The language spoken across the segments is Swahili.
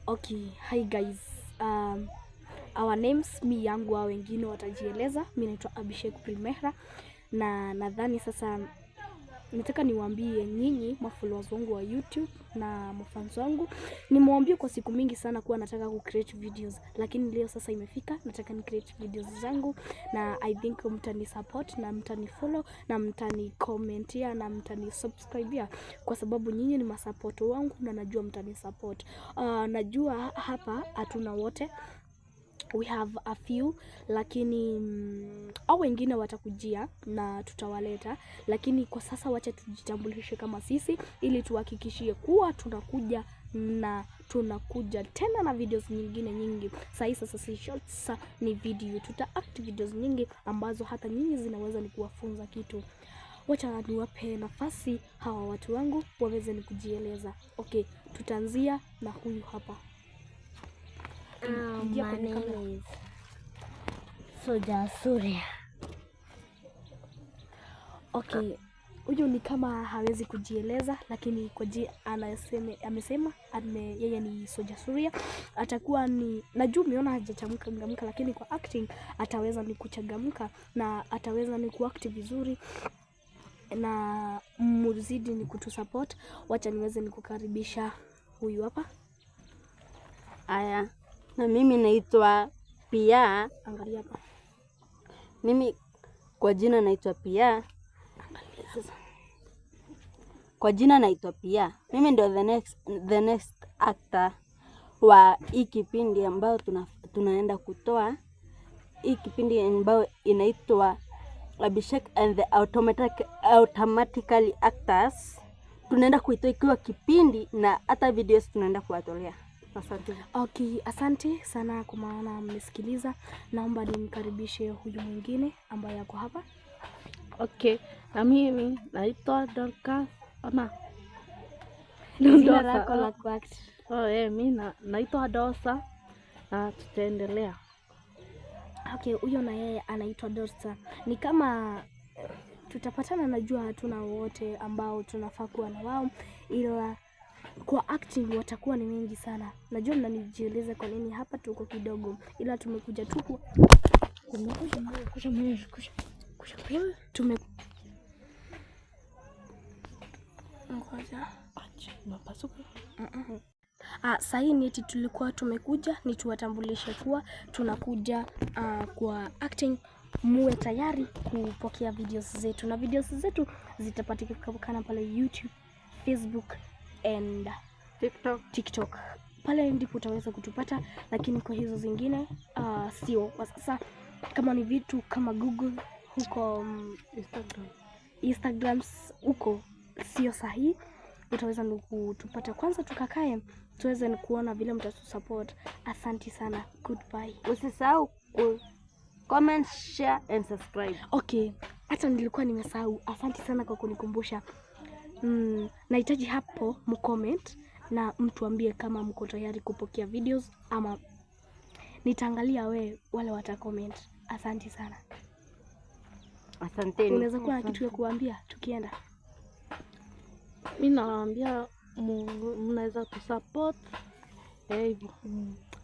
Okay, hi guys. Our names, mi yangu au wengine watajieleza. Mimi naitwa Abhishek Primera na nadhani sasa nataka niwaambie nyinyi mafollowers wangu wa YouTube na mafans wangu. Nimewaambia kwa siku mingi sana kuwa nataka ku create videos, lakini leo sasa imefika, nataka ni create videos zangu na I think mtani support na mtani follow na mtani commentia na mtani subscribe kwa sababu nyinyi ni masupport wangu na najua mtani support. Najua hapa hatuna wote, we have a few, lakini au wengine watakujia na tutawaleta, lakini kwa sasa wacha tujitambulishe kama sisi ili tuhakikishie kuwa tunakuja na tunakuja tena na videos nyingine nyingi. Sasa si shorts, ni video, act videos nyingi ambazo hata nyinyi zinaweza ni kuwafunza kitu. Wacha niwape nafasi hawa watu wangu waweze ni kujieleza. Okay, tutaanzia na huyu hapa. My name is Soja Surya. Okay, huyu ni kama hawezi kujieleza, lakini kwa amesema yeye ni Soja Surya. Atakuwa ni najua umeona hajachangamka, lakini kwa acting ataweza ni kuchangamka na ataweza ni kuact vizuri na muzidi ni kutusupport. Wacha niweze ni kukaribisha huyu hapa. Aya, na mimi naitwa Pia. Angalia hapa. Mimi kwa jina naitwa Pia. Angalia sasa. Kwa jina naitwa Pia. Mimi ndio the next actor wa hii kipindi ambao tunaenda kutoa. Hii kipindi ambao inaitwa Abhishek and the Automatically Actors. Tunaenda kuitoa ikiwa kipindi na hata videos tunaenda kuwatolea. Asante. Okay, asante sana kwa maana mmesikiliza. Naomba nimkaribishe huyu mwingine ambaye yako hapa. Okay, na mimi naitwa Dorcas ama jina lako la kuact. Mimi naitwa Dosa na tutaendelea. Okay, huyo na yeye anaitwa Dosa. Ni kama tutapatana, najua hatuna wote ambao tunafaa kuwa na wao, ila kwa acting watakuwa ni wengi sana. Najua mnanijieleza kwa nini hapa tuko kidogo, ila tumekuja tu sahi ni eti tulikuwa tumekuja ni tuwatambulishe kuwa tunakuja kwa acting. Muwe tayari kupokea videos zetu, na videos zetu zitapatikana pale YouTube, Facebook and TikTok. Pale ndipo utaweza kutupata, lakini kwa hizo zingine sio kwa sasa. Kama ni vitu kama Google huko, Instagrams huko sio sahihi. Utaweza kutupata kwanza, tukakae tuweze kuona vile mtatusupport. Asante sana, goodbye. Usisahau comment, share and subscribe. Okay, hata nilikuwa nimesahau. Asante sana kwa kunikumbusha. Nahitaji hapo mcomment na mtuambie kama mko tayari kupokea videos ama nitaangalia wale watacomment. Asante sana. Asanteni. Unaweza kuwa na kitu ya kuambia tukienda? Mimi nawaambia mnaweza kusupport hivyo.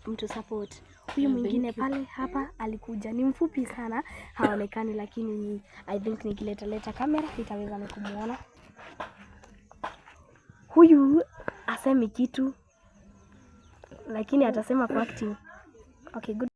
Mtu support. Huyu mwingine pale hapa alikuja, ni mfupi sana, haonekani, lakini I think nikileta kamera nitaweza kumuona. Huyu asemi kitu, lakini atasema kwa acting. Okay, good.